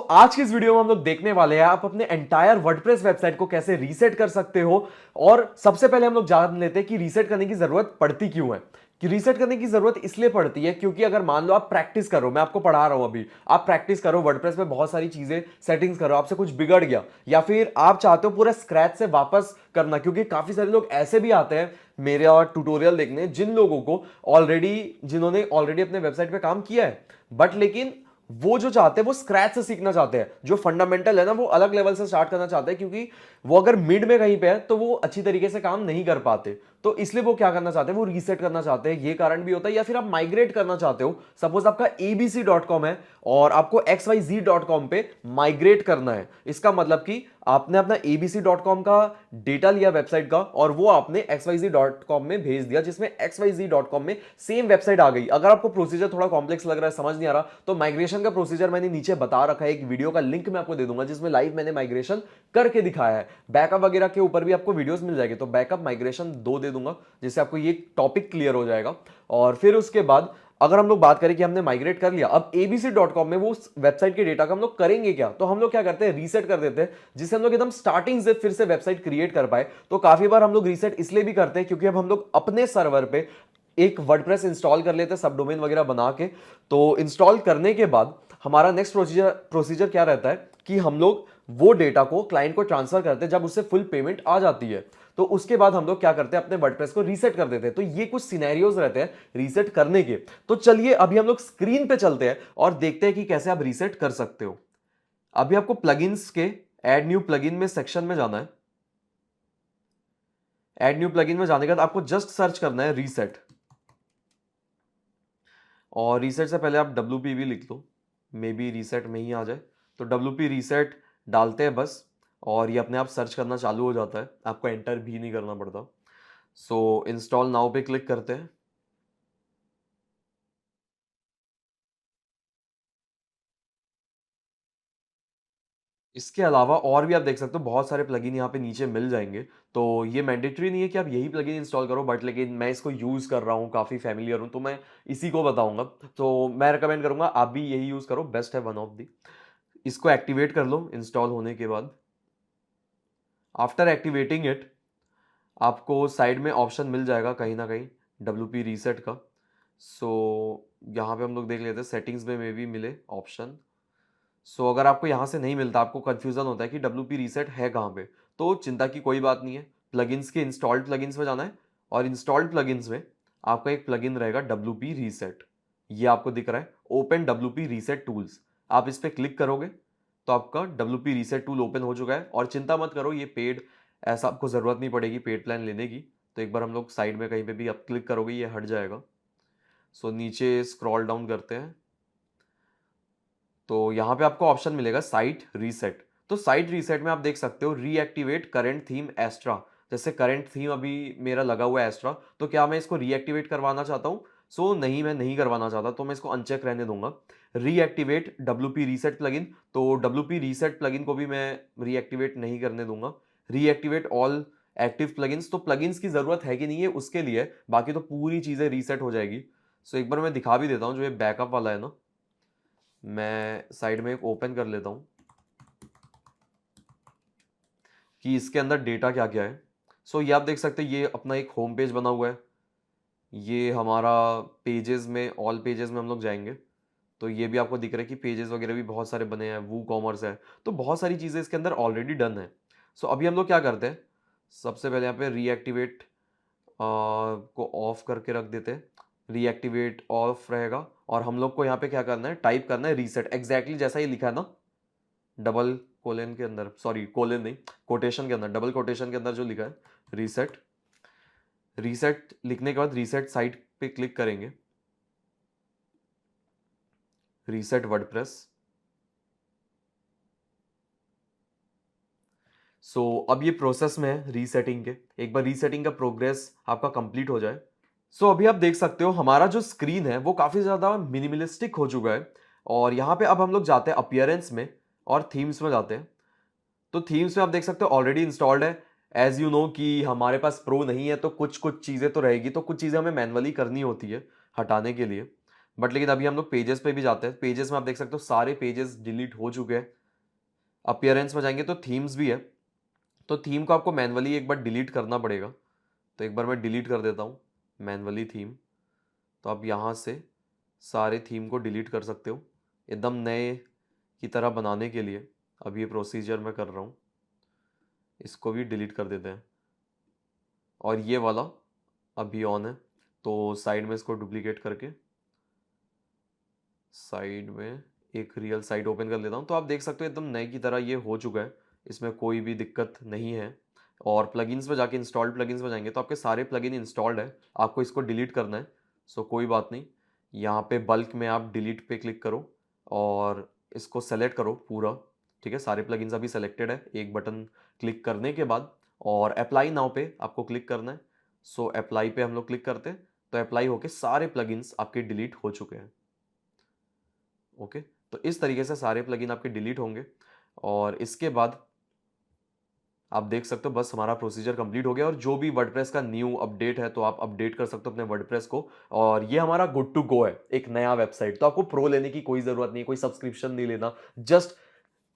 आज की इस वीडियो में हम लोग देखने वाले हैं आप अपने एंटायर वर्डप्रेस वेबसाइट को कैसे रीसेट कर सकते हो। और सबसे पहले हम लोग जान लेते हैं कि रीसेट करने की जरूरत पड़ती क्यों है। कि रीसेट करने की जरूरत इसलिए पड़ती है क्योंकि अगर मान लो आप प्रैक्टिस करो, मैं आपको पढ़ा रहा हूं अभी, आप प्रैक्टिस करो वर्डप्रेस में बहुत सारी चीजें सेटिंग्स करो, आपसे कुछ बिगड़ गया या फिर आप चाहते हो पूरा स्क्रैच से वापस करना, क्योंकि काफी सारे लोग ऐसे भी आते हैं मेरा ट्यूटोरियल देखने जिन लोगों को जिन्होंने ऑलरेडी अपने वेबसाइट पे काम किया है, बट लेकिन वो जो चाहते हैं वो स्क्रैच से सीखना चाहते हैं, जो फंडामेंटल है ना वो अलग लेवल से स्टार्ट करना चाहते हैं, क्योंकि वो अगर मिड में कहीं पे है तो वो अच्छी तरीके से काम नहीं कर पाते। तो इसलिए वो क्या करना चाहते हैं, वो रीसेट करना चाहते हैं, ये कारण भी होता है। या फिर आप माइग्रेट करना चाहते हो, सपोज आपका abc.com है और आपको xyz.com पे माइग्रेट करना है। इसका मतलब कि आपने अपना abc.com का डेटा लिया वेबसाइट का और वो आपने xyz.com में भेज दिया, जिसमें xyz.com में सेम वेबसाइट आ गई। अगर आपको प्रोसीजर थोड़ा कॉम्प्लेक्स लग रहा है, समझ नहीं आ रहा, तो माइग्रेशन का प्रोसीजर मैंने नीचे बता रखा है, एक वीडियो का लिंक मैं आपको दे दूंगा जिसमें लाइव मैंने माइग्रेशन करके दिखाया है। बैकअप वगैरह के ऊपर भी आपको वीडियोस मिल जाएगी, तो बैकअप माइग्रेशन 2 दे दूंगा जिससे आपको ये टॉपिक क्लियर हो जाएगा। और फिर उसके बाद अगर हम लोग बात करें कि हमने माइग्रेट कर लिया, अब abc.com में वो वेबसाइट के डेटा का हम लोग करेंगे क्या, तो हम लोग क्या करते हैं, रीसेट कर देते हैं, जिससे हम लोग एकदम स्टार्टिंग से फिर से वेबसाइट क्रिएट कर पाए। तो काफी बार हम लोग रीसेट इसलिए भी करते हैं क्योंकि अब हम लोग अपने सर्वर पे एक वर्डप्रेस इंस्टॉल कर लेते हैं, सब डोमेन वगैरह बना के। तो इंस्टॉल करने के बाद हमारा नेक्स्ट प्रोसीजर क्या रहता है कि हम लोग वो डेटा को क्लाइंट को ट्रांसफर करते हैं, जब उससे फुल पेमेंट आ जाती है तो उसके बाद हम लोग क्या करते हैं, अपने वर्डप्रेस को रीसेट कर देते हैं। तो ये कुछ सिनेरियोज रहते हैं रीसेट करने के। तो चलिए अभी हम लोग स्क्रीन पे चलते हैं और देखते हैं कि कैसे आप रीसेट कर सकते हो। अभी आपको प्लगइन्स के ऐड न्यू प्लगइन में सेक्शन में जाना है। ऐड न्यू प्लगइन में जाने के बाद आपको जस्ट सर्च करना है रीसेट, और रीसेट से पहले आप WPV लिख लो, मे बी रीसेट में ही आ जाए। तो WP रीसेट डालते हैं बस, और ये अपने आप सर्च करना चालू हो जाता है, आपको एंटर भी नहीं करना पड़ता। सो इंस्टॉल नाउ पे क्लिक करते हैं। इसके अलावा और भी आप देख सकते हो बहुत सारे प्लगइन यहाँ पे नीचे मिल जाएंगे। तो ये मैंडेटरी नहीं है कि आप यही प्लगइन इंस्टॉल करो, बट लेकिन मैं इसको यूज कर रहा हूँ, काफी फैमिलियर हूँ, तो मैं इसी को बताऊंगा। तो मैं रिकमेंड करूंगा आप भी यही यूज करो, बेस्ट है, वन ऑफ दी। इसको एक्टिवेट कर लो इंस्टॉल होने के बाद। आफ्टर एक्टिवेटिंग इट आपको साइड में ऑप्शन मिल जाएगा कहीं ना कहीं WP रीसेट का। सो यहाँ पे हम लोग देख लेते हैं, सेटिंग्स में मे भी मिले ऑप्शन। सो अगर आपको यहाँ से नहीं मिलता, आपको कंफ्यूजन होता है कि WP रीसेट है कहाँ पे, तो चिंता की कोई बात नहीं है। प्लगइन्स के इंस्टॉल्ड प्लगइन्स में जाना है, और इंस्टॉल्ड प्लगइन्स में आपका एक प्लगइन रहेगा WP रीसेट। ये आपको दिख रहा है, ओपन WP रीसेट टूल्स। आप इस पर क्लिक करोगे तो आपका WP रीसेट टूल ओपन हो चुका है। और चिंता मत करो, ये पेड, ऐसा आपको जरूरत नहीं पड़ेगी पेड प्लान लेने की। तो एक बार हम लोग साइड में कहीं पे भी आप क्लिक करोगे ये हट जाएगा। सो नीचे स्क्रॉल डाउन करते हैं तो यहाँ पे आपको ऑप्शन मिलेगा साइट रीसेट। तो साइट रीसेट में आप देख सकते हो रीएक्टिवेट करंट थीम एस्ट्रा। जैसे करंट थीम अभी मेरा लगा हुआ है एस्ट्रा, तो क्या मैं इसको रीएक्टिवेट करवाना चाहता हूँ? सो नहीं, मैं नहीं करवाना चाहता, तो मैं इसको अनचेक रहने दूंगा। रीएक्टिवेट WP रीसेट प्लगइन, तो WP रीसेट प्लगइन को भी मैं रीएक्टिवेट नहीं करने दूंगा। रीएक्टिवेट ऑल एक्टिव प्लगइन्स, तो प्लगइन्स की जरूरत है कि नहीं है उसके लिए, बाकी तो पूरी चीजें रीसेट हो जाएगी। सो एक बार मैं दिखा भी देता हूँ, जो ये बैकअप वाला है ना, मैं साइड में एक ओपन कर लेता हूं कि इसके अंदर डेटा क्या क्या है। सो ये आप देख सकते हैं, ये अपना एक होम पेज बना हुआ है। ये हमारा पेजेस में, ऑल पेजेस में हम लोग जाएंगे तो ये भी आपको दिख रहा है कि पेजेस वगैरह भी बहुत सारे बने हैं, वू कॉमर्स है, तो बहुत सारी चीज़ें इसके अंदर ऑलरेडी डन है। सो अभी हम लोग क्या करते हैं, सबसे पहले यहाँ पे रीएक्टिवेट को ऑफ करके रख देते हैं। रीएक्टिवेट ऑफ रहेगा, और हम लोग को यहाँ पे क्या करना है, टाइप करना है रीसेट, एग्जैक्टली जैसा ये लिखा है ना, डबल कोलन के अंदर, सॉरी कोलन नहीं, कोटेशन के अंदर, डबल कोटेशन के अंदर जो लिखा है रीसेट। रीसेट लिखने के बाद रीसेट साइट पे क्लिक करेंगे, रीसेट वर्डप्रेस। सो अब ये प्रोसेस में है रीसेटिंग के, एक बार रीसेटिंग का प्रोग्रेस आपका कंप्लीट हो जाए। सो अभी आप देख सकते हो हमारा जो स्क्रीन है वो काफी ज्यादा मिनिमलिस्टिक हो चुका है। और यहाँ पे अब हम लोग जाते हैं अपीयरेंस में और थीम्स में जाते हैं। तो थीम्स में आप देख सकते हो ऑलरेडी इंस्टॉल्ड है। एज यू नो कि हमारे पास प्रो नहीं है, तो कुछ कुछ चीज़ें तो रहेगी, तो कुछ चीज़ें हमें मैनुअली करनी होती है हटाने के लिए। बट लेकिन अभी हम लोग पेजेस पे भी जाते हैं। पेजेस में आप देख सकते हो सारे पेजेस डिलीट हो चुके हैं। अपीयरेंस में जाएंगे तो थीम्स भी है, तो थीम को आपको मैनुअली एक बार डिलीट करना पड़ेगा। तो एक बार मैं डिलीट कर देता हूँ मैनुअली थीम। तो आप यहाँ से सारे थीम को डिलीट कर सकते हो एकदम नए की तरह बनाने के लिए। अभी ये प्रोसीजर मैं कर रहा हूँ, इसको भी डिलीट कर देते हैं। और ये वाला अभी ऑन है, तो साइड में इसको डुप्लीकेट करके साइड में एक रियल साइट ओपन कर लेता हूँ। तो आप देख सकते हो एकदम नए की तरह ये हो चुका है, इसमें कोई भी दिक्कत नहीं है। और प्लगइन्स में जाके इंस्टॉल्ड प्लगइन्स में जाएंगे तो आपके सारे प्लगइन इंस्टॉल्ड है, आपको इसको डिलीट करना है। सो कोई बात नहीं, यहाँ पे बल्क में आप डिलीट पे क्लिक करो और इसको सेलेक्ट करो पूरा। ठीक है, सारे प्लगइन्स अभी सेलेक्टेड है एक बटन क्लिक करने के बाद। और अप्लाई नाउ पे आपको क्लिक करना है। सो अप्लाई पे हम लोग क्लिक करते हैं तो अप्लाई होके सारे प्लगइन्स आपके डिलीट हो चुके हैं। ओके, तो इस तरीके से सारे प्लगइन आपके डिलीट होंगे। और इसके बाद आप देख सकते हो बस हमारा प्रोसीजर कंप्लीट हो गया। और जो भी वर्डप्रेस का न्यू अपडेट है तो आप अपडेट कर सकते हो अपने वर्डप्रेस को। और ये हमारा गुड टू गो है, एक नया वेबसाइट। तो आपको प्रो लेने की कोई जरूरत नहीं है, कोई सब्सक्रिप्शन नहीं लेना। जस्ट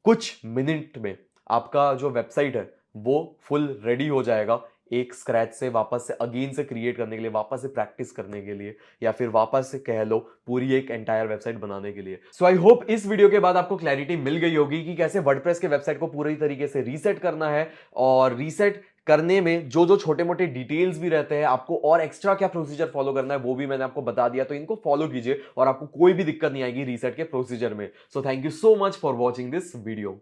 कुछ मिनट में आपका जो वेबसाइट है वो फुल रेडी हो जाएगा, एक स्क्रैच से वापस से अगेन से क्रिएट करने के लिए, वापस से प्रैक्टिस करने के लिए, या फिर वापस से कह लो पूरी एक एंटायर वेबसाइट बनाने के लिए। सो आई होप इस वीडियो के बाद आपको क्लैरिटी मिल गई होगी कि कैसे वर्डप्रेस के वेबसाइट को पूरी तरीके से रीसेट करना है। और रीसेट करने में जो जो छोटे मोटे डिटेल्स भी रहते हैं, आपको और एक्स्ट्रा क्या प्रोसीजर फॉलो करना है वो भी मैंने आपको बता दिया। तो इनको फॉलो कीजिए और आपको कोई भी दिक्कत नहीं आएगी रीसेट के प्रोसीजर में। So thank you so much for watching this video.